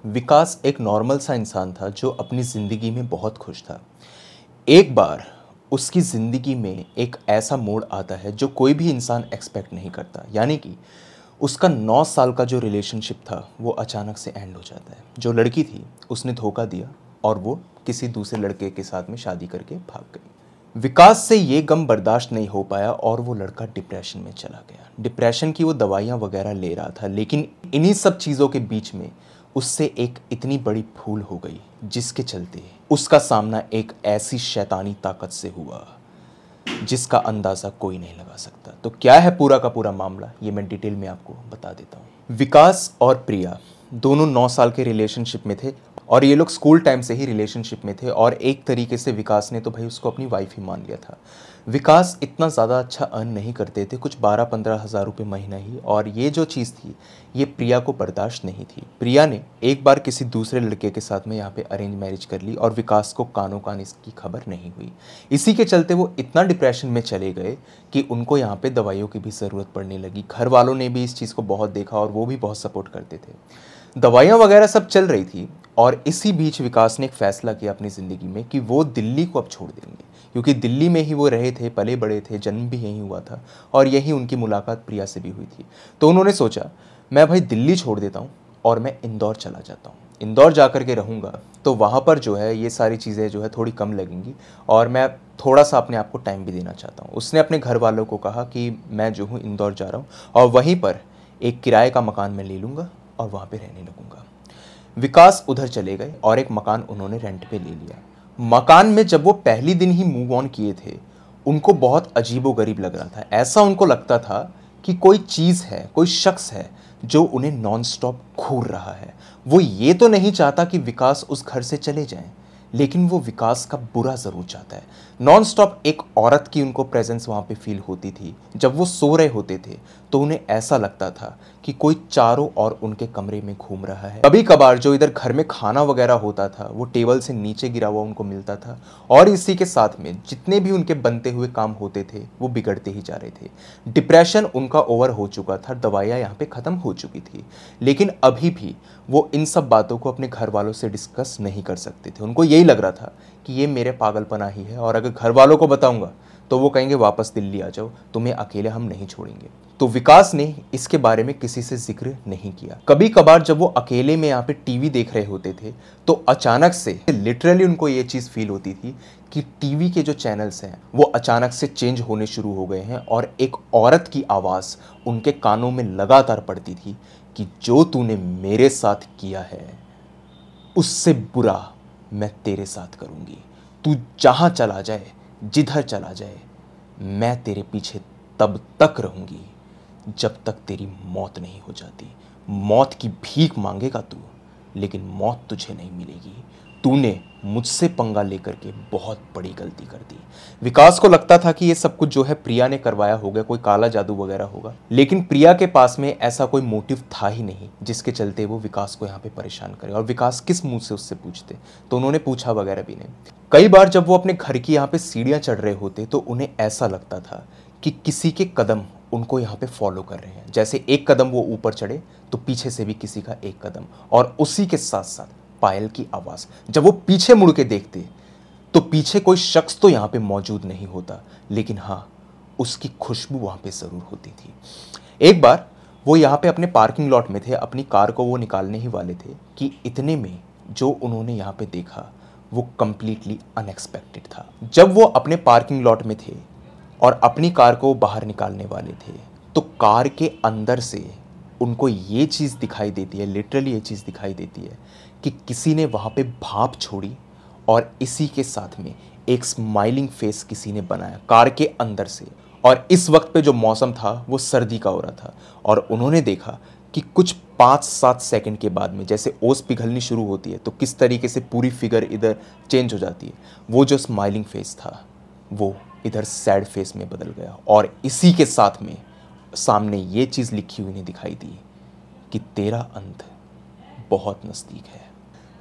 विकास एक नॉर्मल सा इंसान था जो अपनी ज़िंदगी में बहुत खुश था। एक बार उसकी ज़िंदगी में एक ऐसा मोड़ आता है जो कोई भी इंसान एक्सपेक्ट नहीं करता, यानी कि उसका 9 साल का जो रिलेशनशिप था वो अचानक से एंड हो जाता है। जो लड़की थी उसने धोखा दिया और वो किसी दूसरे लड़के के साथ में शादी करके भाग गई। विकास से ये गम बर्दाश्त नहीं हो पाया और वो लड़का डिप्रेशन में चला गया। डिप्रेशन की वो दवाइयाँ वगैरह ले रहा था, लेकिन इन्हीं सब चीज़ों के बीच में उससे एक इतनी बड़ी भूल हो गई जिसके चलते उसका सामना एक ऐसी शैतानी ताकत से हुआ जिसका अंदाज़ा कोई नहीं लगा सकता। तो क्या है पूरा का पूरा मामला, ये मैं डिटेल में आपको बता देता हूँ। विकास और प्रिया दोनों 9 साल के रिलेशनशिप में थे और ये लोग स्कूल टाइम से ही रिलेशनशिप में थे और एक तरीके से विकास ने तो भाई उसको अपनी वाइफ ही मान लिया था। विकास इतना ज़्यादा अच्छा अर्न नहीं करते थे, कुछ 12-15 हज़ार रुपये महीना ही, और ये जो चीज़ थी ये प्रिया को बर्दाश्त नहीं थी। प्रिया ने एक बार किसी दूसरे लड़के के साथ में यहाँ पे अरेंज मैरिज कर ली और विकास को कानों कान इसकी खबर नहीं हुई। इसी के चलते वो इतना डिप्रेशन में चले गए कि उनको यहाँ पे दवाइयों की भी ज़रूरत पड़ने लगी। घर वालों ने भी इस चीज़ को बहुत देखा और वो भी बहुत सपोर्ट करते थे। दवाइयाँ वगैरह सब चल रही थी और इसी बीच विकास ने एक फ़ैसला किया अपनी ज़िंदगी में कि वो दिल्ली को अब छोड़ देंगे, क्योंकि दिल्ली में ही वो रहे थे, पले बड़े थे, जन्म भी यहीं हुआ था और यहीं उनकी मुलाकात प्रिया से भी हुई थी। तो उन्होंने सोचा मैं भाई दिल्ली छोड़ देता हूँ और मैं इंदौर चला जाता हूँ। इंदौर जा कर के रहूँगा तो वहाँ पर जो है ये सारी चीज़ें जो है थोड़ी कम लगेंगी और मैं थोड़ा सा अपने आप को टाइम भी देना चाहता हूँ। उसने अपने घर वालों को कहा कि मैं जो हूँ इंदौर जा रहा हूँ और वहीं पर एक किराए का मकान मैं ले लूँगा और वहाँ पे रहने लगूँगा। विकास उधर चले गए और एक मकान उन्होंने रेंट पे ले लिया। मकान में जब वो पहली दिन ही मूव ऑन किए थे उनको बहुत अजीबोगरीब लग रहा था। ऐसा उनको लगता था कि कोई चीज़ है, कोई शख्स है जो उन्हें नॉन स्टॉप घूर रहा है। वो ये तो नहीं चाहता कि विकास उस घर से चले जाएं, लेकिन वो विकास का बुरा ज़रूर चाहता है। नॉन स्टॉप एक औरत की उनको प्रेजेंस वहाँ पे फील होती थी। जब वो सो रहे होते थे तो उन्हें ऐसा लगता था कि कोई चारों ओर उनके कमरे में घूम रहा है। कभी कभार जो इधर घर में खाना वगैरह होता था वो टेबल से नीचे गिरा हुआ उनको मिलता था और इसी के साथ में जितने भी उनके बनते हुए काम होते थे वो बिगड़ते ही जा रहे थे। डिप्रेशन उनका ओवर हो चुका था, दवाइयाँ यहाँ पे ख़त्म हो चुकी थी, लेकिन अभी भी वो इन सब बातों को अपने घर वालों से डिस्कस नहीं कर सकते थे। उनको यही लग रहा था कि ये मेरे पागलपना ही है और अगर घर वालों को बताऊंगा तो वो कहेंगे वापस दिल्ली आ जाओ, तुम्हें अकेले हम नहीं छोड़ेंगे। तो विकास ने इसके बारे में किसी से जिक्र नहीं किया। कभी कभार जब वो अकेले में यहाँ पे टीवी देख रहे होते थे तो अचानक से लिटरली उनको ये चीज़ फील होती थी कि टीवी के जो चैनल्स हैं वो अचानक से चेंज होने शुरू हो गए हैं और एक औरत की आवाज़ उनके कानों में लगातार पड़ती थी कि जो तूने मेरे साथ किया है उससे बुरा मैं तेरे साथ करूँगी। तू जहाँ चला जाए, जिधर चला जाए, मैं तेरे पीछे तब तक रहूँगी जब तक तेरी मौत नहीं हो जाती। मौत की भीख मांगेगा तू, लेकिन मौत तुझे नहीं मिलेगी। तूने मुझसे पंगा लेकर के बहुत बड़ी गलती कर दी। विकास को लगता था कि ये सब कुछ जो है प्रिया ने करवाया होगा, कोई काला जादू वगैरह होगा, लेकिन प्रिया के पास में ऐसा कोई मोटिव था ही नहीं जिसके चलते वो विकास को यहाँ पे परेशान करे। और विकास किस मुंह से उससे पूछते, तो उन्होंने पूछा वगैरह भी नहीं। कई बार जब वो अपने घर की यहाँ पे सीढ़ियाँ चढ़ रहे होते तो उन्हें ऐसा लगता था कि किसी के कदम उनको यहाँ पे फॉलो कर रहे हैं। जैसे एक कदम वो ऊपर चढ़े तो पीछे से भी किसी का एक कदम, और उसी के साथ साथ पायल की आवाज़। जब वो पीछे मुड़ के देखते तो पीछे कोई शख्स तो यहाँ पे मौजूद नहीं होता, लेकिन हाँ उसकी खुशबू वहाँ पे ज़रूर होती थी। एक बार वो यहाँ पे अपने पार्किंग लॉट में थे, अपनी कार को वो निकालने ही वाले थे कि इतने में जो उन्होंने यहाँ पे देखा वो कंप्लीटली अनएक्सपेक्टेड था। जब वो अपने पार्किंग लॉट में थे और अपनी कार को बाहर निकालने वाले थे तो कार के अंदर से उनको ये चीज़ दिखाई देती है, लिटरली ये चीज़ दिखाई देती है कि किसी ने वहाँ पे भाप छोड़ी और इसी के साथ में एक स्माइलिंग फेस किसी ने बनाया कार के अंदर से। और इस वक्त पे जो मौसम था वो सर्दी का हो रहा था और उन्होंने देखा कि कुछ 5-7 सेकंड के बाद में जैसे ओस पिघलनी शुरू होती है तो किस तरीके से पूरी फिगर इधर चेंज हो जाती है, वो जो स्माइलिंग फेस था वो इधर सैड फेस में बदल गया। और इसी के साथ में सामने ये चीज़ लिखी हुई ने दिखाई दी कि तेरा अंत बहुत नज़दीक है।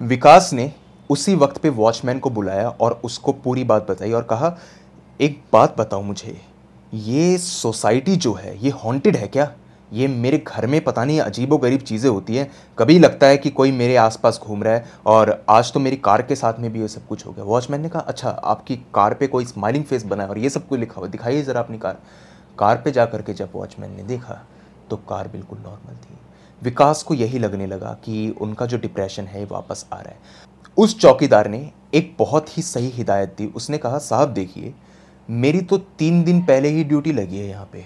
विकास ने उसी वक्त पे वॉचमैन को बुलाया और उसको पूरी बात बताई और कहा एक बात बताओ मुझे, ये सोसाइटी जो है ये हॉन्टेड है क्या? ये मेरे घर में पता नहीं अजीबोगरीब चीज़ें होती हैं। कभी लगता है कि कोई मेरे आस-पास घूम रहा है और आज तो मेरी कार के साथ में भी ये सब कुछ हो गया। वॉचमैन ने कहा, अच्छा आपकी कार पे कोई स्माइलिंग फेस बना है और ये सब कुछ लिखा हुआ है, दिखाइए ज़रा अपनी कार। कार पे जा कर के जब वॉचमैन ने देखा तो कार बिल्कुल नॉर्मल थी। विकास को यही लगने लगा कि उनका जो डिप्रेशन है वापस आ रहा है। उस चौकीदार ने एक बहुत ही सही हिदायत दी। उसने कहा, साहब देखिए, मेरी तो 3 दिन पहले ही ड्यूटी लगी है यहाँ पे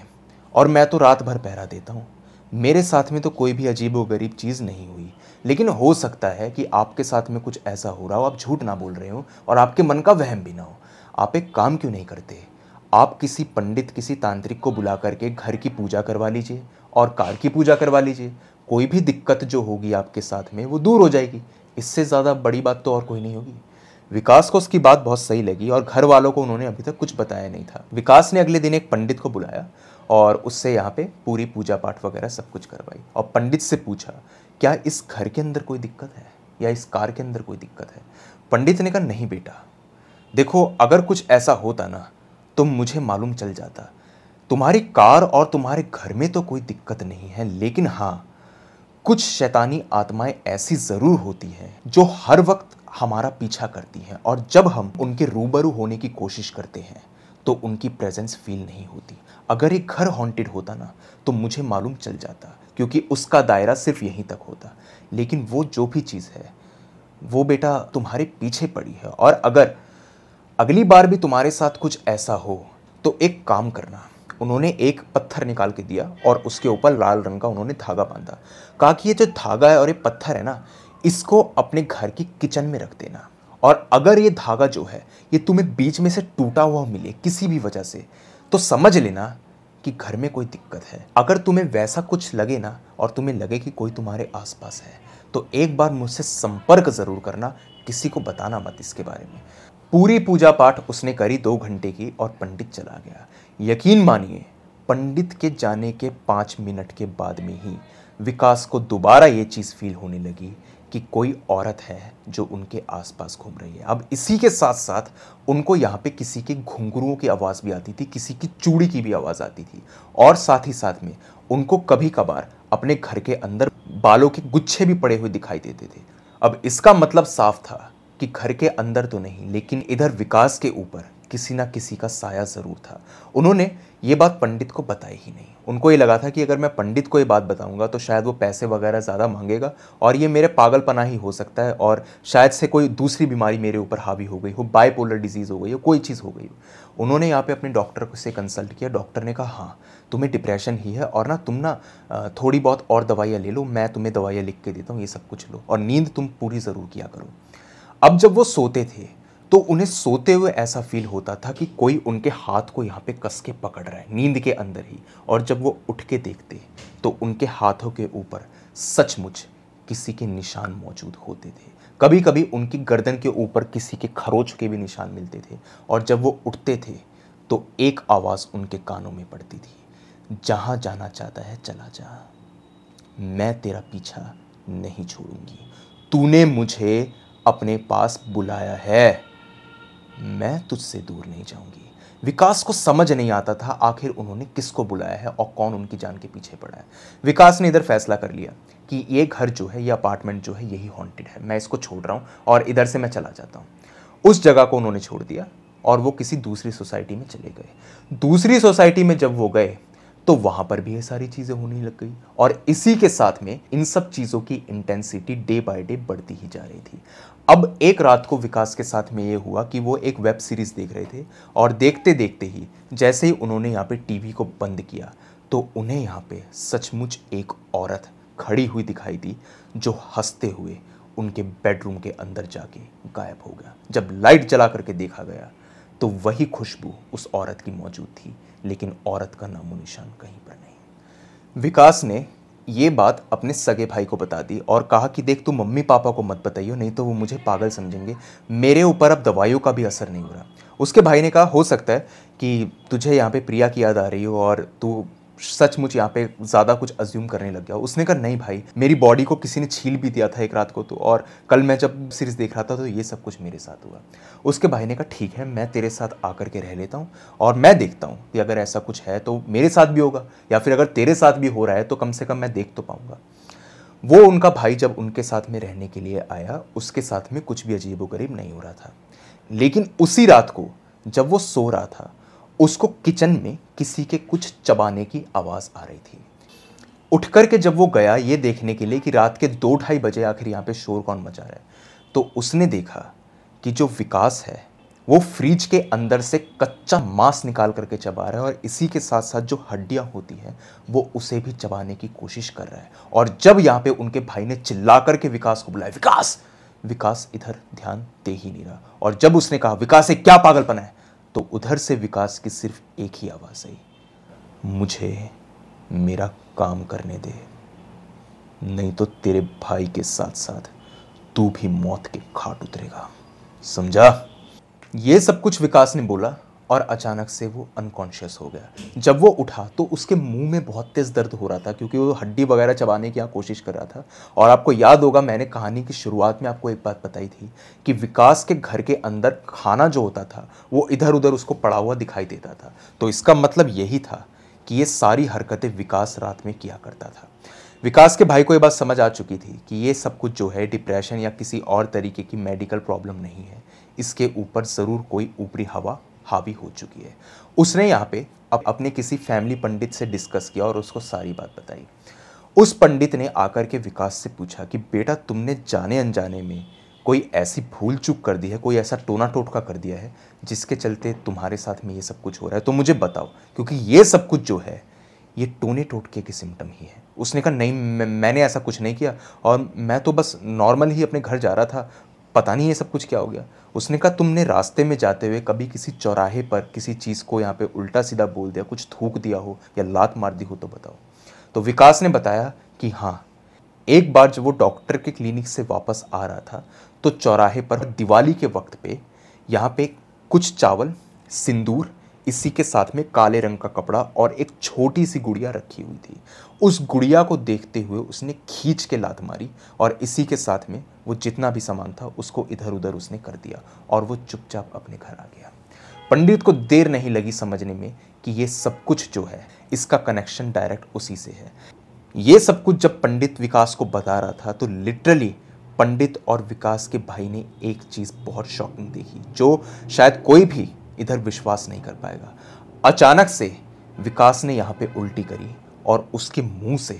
और मैं तो रात भर पहरा देता हूँ। मेरे साथ में तो कोई भी अजीबोगरीब चीज़ नहीं हुई, लेकिन हो सकता है कि आपके साथ में कुछ ऐसा हो रहा हो, आप झूठ ना बोल रहे हो और आपके मन का वहम भी ना हो। आप एक काम क्यों नहीं करते, आप किसी पंडित, किसी तांत्रिक को बुला करके घर की पूजा करवा लीजिए और कार की पूजा करवा लीजिए। कोई भी दिक्कत जो होगी आपके साथ में वो दूर हो जाएगी। इससे ज़्यादा बड़ी बात तो और कोई नहीं होगी। विकास को उसकी बात बहुत सही लगी और घर वालों को उन्होंने अभी तक कुछ बताया नहीं था। विकास ने अगले दिन एक पंडित को बुलाया और उससे यहाँ पे पूरी पूजा पाठ वगैरह सब कुछ करवाई और पंडित से पूछा, क्या इस घर के अंदर कोई दिक्कत है या इस कार के अंदर कोई दिक्कत है? पंडित ने कहा, नहीं बेटा, देखो अगर कुछ ऐसा होता ना तो मुझे मालूम चल जाता। तुम्हारी कार और तुम्हारे घर में तो कोई दिक्कत नहीं है, लेकिन हाँ, कुछ शैतानी आत्माएं ऐसी ज़रूर होती हैं जो हर वक्त हमारा पीछा करती हैं और जब हम उनके रूबरू होने की कोशिश करते हैं तो उनकी प्रेजेंस फील नहीं होती। अगर एक घर हॉन्टेड होता ना तो मुझे मालूम चल जाता, क्योंकि उसका दायरा सिर्फ यहीं तक होता। लेकिन वो जो भी चीज़ है वो बेटा तुम्हारे पीछे पड़ी है और अगर अगली बार भी तुम्हारे साथ कुछ ऐसा हो तो एक काम करना। उन्होंने एक पत्थर निकाल के दिया और उसके ऊपर लाल रंग का उन्होंने धागा बांधा। कहा कि ये जो धागा है और ये पत्थर है ना, इसको अपने घर की किचन में रख देना और अगर ये धागा जो है ये तुम्हें बीच में से टूटा हुआ मिले किसी भी वजह से तो समझ लेना कि घर में कोई दिक्कत है। अगर तुम्हें वैसा कुछ लगे ना और तुम्हें लगे कि कोई तुम्हारे आसपास है तो एक बार मुझसे संपर्क ज़रूर करना, किसी को बताना मत इसके बारे में। पूरी पूजा पाठ उसने करी 2 घंटे की और पंडित चला गया। यकीन मानिए, पंडित के जाने के 5 मिनट के बाद में ही विकास को दोबारा ये चीज़ फील होने लगी कि कोई औरत है जो उनके आसपास घूम रही है। अब इसी के साथ साथ उनको यहाँ पे किसी के घुंघरुओं की आवाज़ भी आती थी, किसी की चूड़ी की भी आवाज़ आती थी और साथ ही साथ में उनको कभी कभार अपने घर के अंदर बालों के गुच्छे भी पड़े हुए दिखाई देते थे। अब इसका मतलब साफ था कि घर के अंदर तो नहीं, लेकिन इधर विकास के ऊपर किसी ना किसी का साया ज़रूर था। उन्होंने ये बात पंडित को बताई ही नहीं। उनको ये लगा था कि अगर मैं पंडित को ये बात बताऊंगा तो शायद वो पैसे वगैरह ज़्यादा मांगेगा और ये मेरे पागलपना ही हो सकता है और शायद से कोई दूसरी बीमारी मेरे ऊपर हावी हो गई हो, बाइपोलर डिजीज़ हो गई हो, कोई चीज़ हो गई हो। उन्होंने यहाँ पे अपने डॉक्टर से कंसल्ट किया। डॉक्टर ने कहा, हाँ तुम्हें डिप्रेशन ही है और ना तुम ना थोड़ी बहुत और दवाइयाँ ले लो, मैं तुम्हें दवाइयाँ लिख के देता हूँ, ये सब कुछ लो और नींद तुम पूरी ज़रूर किया करो। अब जब वो सोते थे तो उन्हें सोते हुए ऐसा फील होता था कि कोई उनके हाथ को यहाँ पे कस के पकड़ रहा है नींद के अंदर ही, और जब वो उठ के देखते तो उनके हाथों के ऊपर सचमुच किसी के निशान मौजूद होते थे। कभी कभी उनकी गर्दन के ऊपर किसी के खरोच के भी निशान मिलते थे और जब वो उठते थे तो एक आवाज़ उनके कानों में पड़ती थी, जहाँ जाना चाहता है चला जा, मैं तेरा पीछा नहीं छोड़ूंगी, तूने मुझे अपने पास बुलाया है, मैं तुझसे दूर नहीं जाऊंगी। विकास को समझ नहीं आता था आखिर उन्होंने किसको बुलाया है और कौन उनकी जान के पीछे पड़ा है। विकास ने इधर फैसला कर लिया कि ये घर जो है, ये अपार्टमेंट जो है, यही हॉन्टेड है, मैं इसको छोड़ रहा हूँ और इधर से मैं चला जाता हूँ। उस जगह को उन्होंने छोड़ दिया और वो किसी दूसरी सोसाइटी में चले गए। दूसरी सोसाइटी में जब वो गए तो वहां पर भी ये सारी चीजें होने लग गई और इसी के साथ में इन सब चीजों की इंटेंसिटी डे बाय डे बढ़ती ही जा रही थी। अब एक रात को विकास के साथ में ये हुआ कि वो एक वेब सीरीज देख रहे थे और देखते देखते ही जैसे ही उन्होंने यहाँ पे टीवी को बंद किया तो उन्हें यहाँ पे सचमुच एक औरत खड़ी हुई दिखाई दी जो हंसते हुए उनके बेडरूम के अंदर जाके गायब हो गया। जब लाइट जला करके देखा गया तो वही खुशबू उस औरत की मौजूद थी, लेकिन औरत का नामो निशान कहीं पर नहीं। विकास ने ये बात अपने सगे भाई को बता दी और कहा कि देख, तू मम्मी पापा को मत बताइयो, नहीं तो वो मुझे पागल समझेंगे, मेरे ऊपर अब दवाइयों का भी असर नहीं हो रहा। उसके भाई ने कहा, हो सकता है कि तुझे यहाँ पे प्रिया की याद आ रही हो और तू सचमुच यहाँ पे ज़्यादा कुछ अज्यूम करने लग गया। उसने कहा नहीं भाई, मेरी बॉडी को किसी ने छील भी दिया था एक रात को, तो और कल मैं जब सीरीज़ देख रहा था तो ये सब कुछ मेरे साथ हुआ। उसके भाई ने कहा ठीक है, मैं तेरे साथ आकर के रह लेता हूँ और मैं देखता हूँ कि अगर ऐसा कुछ है तो मेरे साथ भी होगा, या फिर अगर तेरे साथ भी हो रहा है तो कम से कम मैं देख तो पाऊँगा। वो उनका भाई जब उनके साथ में रहने के लिए आया, उसके साथ में कुछ भी अजीबोगरीब नहीं हो रहा था। लेकिन उसी रात को जब वो सो रहा था, उसको किचन में किसी के कुछ चबाने की आवाज़ आ रही थी। उठ कर के जब वो गया ये देखने के लिए कि रात के 2-2:30 बजे आखिर यहाँ पे शोर कौन मचा रहा है, तो उसने देखा कि जो विकास है वो फ्रिज के अंदर से कच्चा मांस निकाल करके चबा रहा है, और इसी के साथ साथ जो हड्डियां होती हैं वो उसे भी चबाने की कोशिश कर रहा है। और जब यहाँ पे उनके भाई ने चिल्ला करके विकास को बुलाया, विकास, विकास इधर ध्यान दे ही नहीं रहा। और जब उसने कहा विकास ये क्या पागलपन है, तो उधर से विकास की सिर्फ एक ही आवाज़ आई, मुझे मेरा काम करने दे, नहीं तो तेरे भाई के साथ साथ तू भी मौत के घाट उतरेगा, समझा। ये सब कुछ विकास ने बोला और अचानक से वो अनकॉन्शियस हो गया। जब वो उठा तो उसके मुंह में बहुत तेज दर्द हो रहा था, क्योंकि वो हड्डी वगैरह चबाने की यहाँ कोशिश कर रहा था। और आपको याद होगा मैंने कहानी की शुरुआत में आपको एक बात बताई थी कि विकास के घर के अंदर खाना जो होता था वो इधर उधर उसको पड़ा हुआ दिखाई देता था। तो इसका मतलब यही था कि ये सारी हरकतें विकास रात में किया करता था। विकास के भाई को ये बात समझ आ चुकी थी कि ये सब कुछ जो है डिप्रेशन या किसी और तरीके की मेडिकल प्रॉब्लम नहीं है, इसके ऊपर ज़रूर कोई ऊपरी हवा हावी हो चुकी है। उसने यहाँ पे अब अपने किसी फैमिली पंडित से डिस्कस किया और उसको सारी बात बताई। उस पंडित ने आकर के विकास से पूछा कि बेटा तुमने जाने अनजाने में कोई ऐसी भूल चूक कर दी है, कोई ऐसा टोना टोटका कर दिया है जिसके चलते तुम्हारे साथ में ये सब कुछ हो रहा है, तो मुझे बताओ, क्योंकि ये सब कुछ जो है ये टोने टोटके के सिम्टम ही है। उसने कहा नहीं मैंने ऐसा कुछ नहीं किया, और मैं तो बस नॉर्मल ही अपने घर जा रहा था, पता नहीं ये सब कुछ क्या हो गया। उसने कहा तुमने रास्ते में जाते हुए कभी किसी चौराहे पर किसी चीज़ को यहाँ पे उल्टा सीधा बोल दिया, कुछ थूक दिया हो या लात मार दी हो तो बताओ। तो विकास ने बताया कि हाँ, एक बार जब वो डॉक्टर के क्लिनिक से वापस आ रहा था तो चौराहे पर दिवाली के वक्त पे यहाँ पे कुछ चावल, सिंदूर, इसी के साथ में काले रंग का कपड़ा और एक छोटी सी गुड़िया रखी हुई थी। उस गुड़िया को देखते हुए उसने खींच के लात मारी और इसी के साथ में वो जितना भी सामान था उसको इधर उधर उसने कर दिया और वो चुपचाप अपने घर आ गया। पंडित को देर नहीं लगी समझने में कि ये सब कुछ जो है इसका कनेक्शन डायरेक्ट उसी से है। ये सब कुछ जब पंडित विकास को बता रहा था तो लिटरली पंडित और विकास के भाई ने एक चीज़ बहुत शॉकिंग देखी जो शायद कोई भी इधर विश्वास नहीं कर पाएगा। अचानक से विकास ने यहाँ पे उल्टी करी और उसके मुंह से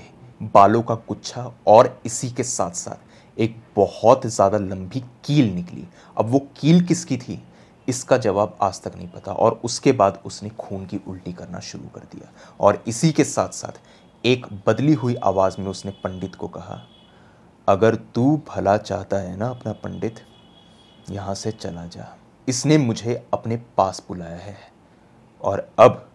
बालों का गुच्छा और इसी के साथ साथ एक बहुत ज़्यादा लंबी कील निकली। अब वो कील किसकी थी इसका जवाब आज तक नहीं पता, और उसके बाद उसने खून की उल्टी करना शुरू कर दिया। और इसी के साथ साथ एक बदली हुई आवाज़ में उसने पंडित को कहा, अगर तू भला चाहता है ना अपना पंडित, यहाँ से चला जा। इसने मुझे अपने पास बुलाया है और अब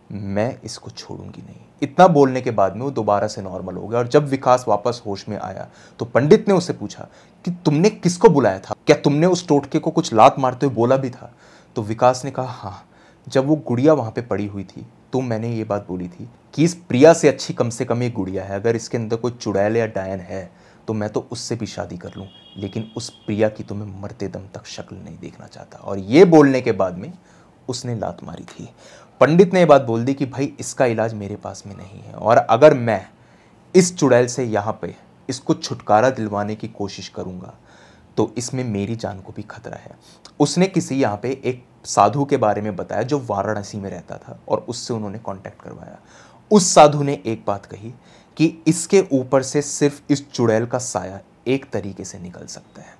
मैं इसको छोड़ूंगी नहीं। इतना बोलने के बाद में वो दोबारा से नॉर्मल हो गया। और जब विकास वापस होश में आया तो पंडित ने उससे पूछा कि तुमने किसको बुलाया था, क्या तुमने उस टोटके को कुछ लात मारते हुए बोला भी था। तो विकास ने कहा हाँ, जब वो गुड़िया वहाँ पे पड़ी हुई थी तो मैंने ये बात बोली थी कि इस प्रिया से अच्छी कम से कम ये गुड़िया है, अगर इसके अंदर कोई चुड़ैल या डायन है तो मैं तो उससे भी शादी कर लूँ, लेकिन उस प्रिया की तो मैं मरते दम तक शक्ल नहीं देखना चाहता। और ये बोलने के बाद में उसने लात मारी थी। पंडित ने ये बात बोल दी कि भाई इसका इलाज मेरे पास में नहीं है, और अगर मैं इस चुड़ैल से यहाँ पे इसको छुटकारा दिलवाने की कोशिश करूँगा तो इसमें मेरी जान को भी खतरा है। उसने किसी यहाँ पे एक साधु के बारे में बताया जो वाराणसी में रहता था और उससे उन्होंने कांटेक्ट करवाया। उस साधु ने एक बात कही कि इसके ऊपर से सिर्फ इस चुड़ैल का साया एक तरीके से निकल सकता है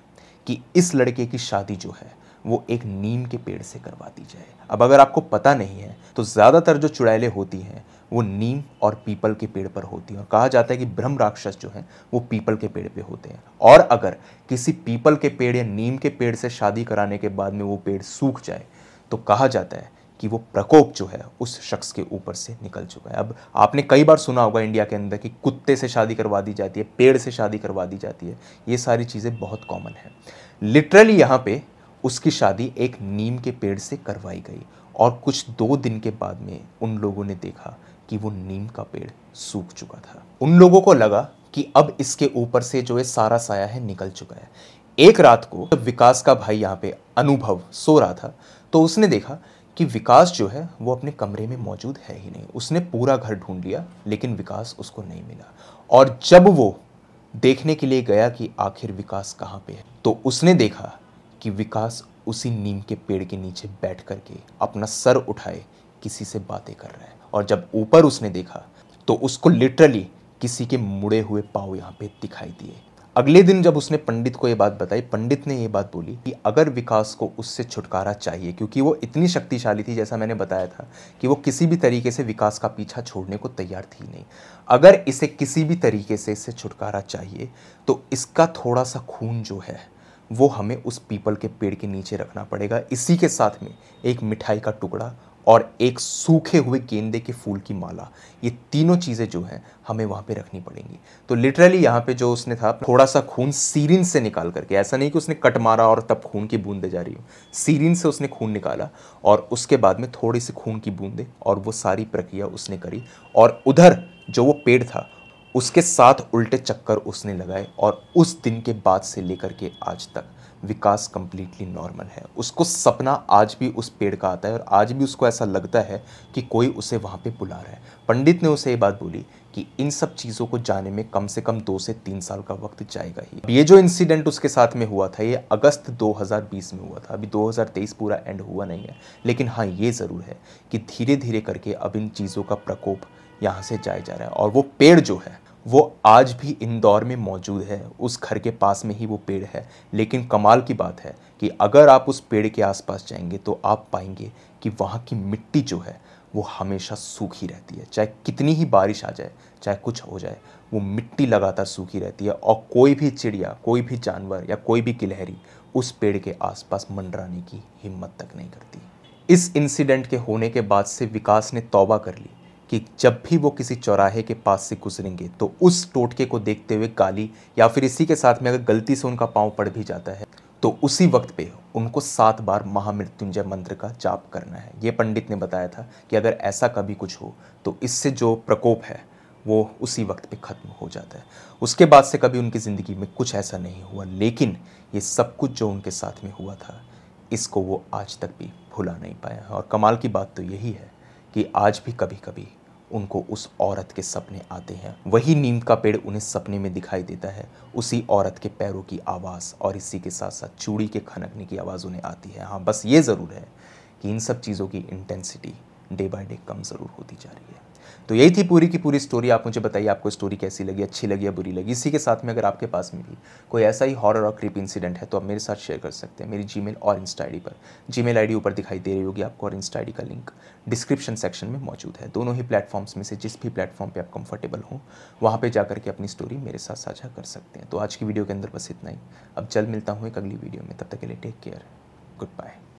कि इस लड़के की शादी जो है वो एक नीम के पेड़ से करवा दी जाए। अब अगर आपको पता नहीं है तो ज़्यादातर जो चुड़ैलें होती हैं वो नीम और पीपल के पेड़ पर होती हैं, और कहा जाता है कि ब्रह्म राक्षस जो हैं वो पीपल के पेड़ पे होते हैं। और अगर किसी पीपल के पेड़ या नीम के पेड़ से शादी कराने के बाद में वो पेड़ सूख जाए तो कहा जाता है कि वो प्रकोप जो है उस शख्स के ऊपर से निकल चुका है। अब आपने कई बार सुना होगा इंडिया के अंदर कि कुत्ते से शादी करवा दी जाती है, पेड़ से शादी करवा दी जाती है, ये सारी चीज़ें बहुत कॉमन है। लिटरली यहाँ पे उसकी शादी एक नीम के पेड़ से करवाई गई और कुछ 2 दिन के बाद में उन लोगों ने देखा कि वो नीम का पेड़ सूख चुका था। उन लोगों को लगा कि अब इसके ऊपर से जो है सारा साया है निकल चुका है। एक रात को जब विकास का भाई यहाँ पे अनुभव सो रहा था तो उसने देखा कि विकास जो है वो अपने कमरे में मौजूद है ही नहीं। उसने पूरा घर ढूंढ लिया लेकिन विकास उसको नहीं मिला। और जब वो देखने के लिए गया कि आखिर विकास कहाँ पे है तो उसने देखा कि विकास उसी नीम के पेड़ के नीचे बैठ करके अपना सर उठाए किसी से बातें कर रहा है। और जब ऊपर उसने देखा तो उसको लिटरली किसी के मुड़े हुए पाँव यहाँ पे दिखाई दिए। अगले दिन जब उसने पंडित को ये बात बताई, पंडित ने ये बात बोली कि अगर विकास को उससे छुटकारा चाहिए, क्योंकि वो इतनी शक्तिशाली थी, जैसा मैंने बताया था कि वो किसी भी तरीके से विकास का पीछा छोड़ने को तैयार थी नहीं, अगर इसे किसी भी तरीके से इससे छुटकारा चाहिए तो इसका थोड़ा सा खून जो है वो हमें उस पीपल के पेड़ के नीचे रखना पड़ेगा। इसी के साथ में एक मिठाई का टुकड़ा और एक सूखे हुए गेंदे के फूल की माला, ये तीनों चीज़ें जो हैं हमें वहाँ पे रखनी पड़ेंगी। तो लिटरली यहाँ पे जो उसने था थोड़ा सा खून सीरिन से निकाल करके, ऐसा नहीं कि उसने कट मारा और तब खून की बूंदें जा रही हो, सीरिन से उसने खून निकाला और उसके बाद में थोड़ी सी खून की बूंदें, और वो सारी प्रक्रिया उसने करी। और उधर जो वो पेड़ था उसके 7 उल्टे चक्कर उसने लगाए। और उस दिन के बाद से लेकर के आज तक विकास कंप्लीटली नॉर्मल है। उसको सपना आज भी उस पेड़ का आता है और आज भी उसको ऐसा लगता है कि कोई उसे वहाँ पे बुला रहा है। पंडित ने उसे ये बात बोली कि इन सब चीज़ों को जाने में कम से कम 2 से 3 साल का वक्त जाएगा ही। ये जो इंसिडेंट उसके साथ में हुआ था ये अगस्त 2020 में हुआ था। अभी 2023 पूरा एंड हुआ नहीं है, लेकिन हाँ ये ज़रूर है कि धीरे धीरे करके अब इन चीज़ों का प्रकोप यहाँ से जाया जा रहा है। और वो पेड़ जो है वो आज भी इंदौर में मौजूद है, उस घर के पास में ही वो पेड़ है। लेकिन कमाल की बात है कि अगर आप उस पेड़ के आसपास जाएंगे तो आप पाएंगे कि वहाँ की मिट्टी जो है वो हमेशा सूखी रहती है। चाहे कितनी ही बारिश आ जाए, चाहे कुछ हो जाए, वो मिट्टी लगातार सूखी रहती है और कोई भी चिड़िया, कोई भी जानवर या कोई भी गिलहरी उस पेड़ के आसपास मंडराने की हिम्मत तक नहीं करती। इस इंसिडेंट के होने के बाद से विकास ने तौबा कर ली कि जब भी वो किसी चौराहे के पास से गुजरेंगे तो उस टोटके को देखते हुए गाली, या फिर इसी के साथ में अगर गलती से उनका पाँव पड़ भी जाता है तो उसी वक्त पे उनको 7 बार महामृत्युंजय मंत्र का जाप करना है। ये पंडित ने बताया था कि अगर ऐसा कभी कुछ हो तो इससे जो प्रकोप है वो उसी वक्त पे ख़त्म हो जाता है। उसके बाद से कभी उनकी ज़िंदगी में कुछ ऐसा नहीं हुआ, लेकिन ये सब कुछ जो उनके साथ में हुआ था इसको वो आज तक भी भुला नहीं पाया। और कमाल की बात तो यही है कि आज भी कभी कभी उनको उस औरत के सपने आते हैं। वही नीम का पेड़ उन्हें सपने में दिखाई देता है, उसी औरत के पैरों की आवाज़ और इसी के साथ साथ चूड़ी के खनकने की आवाज़ उन्हें आती है। हाँ, बस ये ज़रूर है कि इन सब चीज़ों की इंटेंसिटी डे बाय डे कम ज़रूर होती जा रही है। तो यही थी पूरी की पूरी स्टोरी। आप मुझे बताइए आपको स्टोरी कैसी लगी, अच्छी लगी या बुरी लगी। इसी के साथ में अगर आपके पास में भी कोई ऐसा ही हॉरर और क्रीपी इंसिडेंट है तो आप मेरे साथ शेयर कर सकते हैं मेरी जीमेल और इंस्टा आईडी पर। जीमेल आईडी ऊपर दिखाई दे रही होगी आपको और इंस्टा आईडी का लिंक डिस्क्रिप्शन सेक्शन में मौजूद है। दोनों ही प्लेटफॉर्म्स में से जिस भी प्लेटफॉर्म पर आप कंफर्टेबल हों वहाँ पर जाकर के अपनी स्टोरी मेरे साथ साझा कर सकते हैं। तो आज की वीडियो के अंदर बस इतना ही। अब जल्द मिलता हूँ एक अगली वीडियो में, तब तक के लिए टेक केयर, गुड बाय।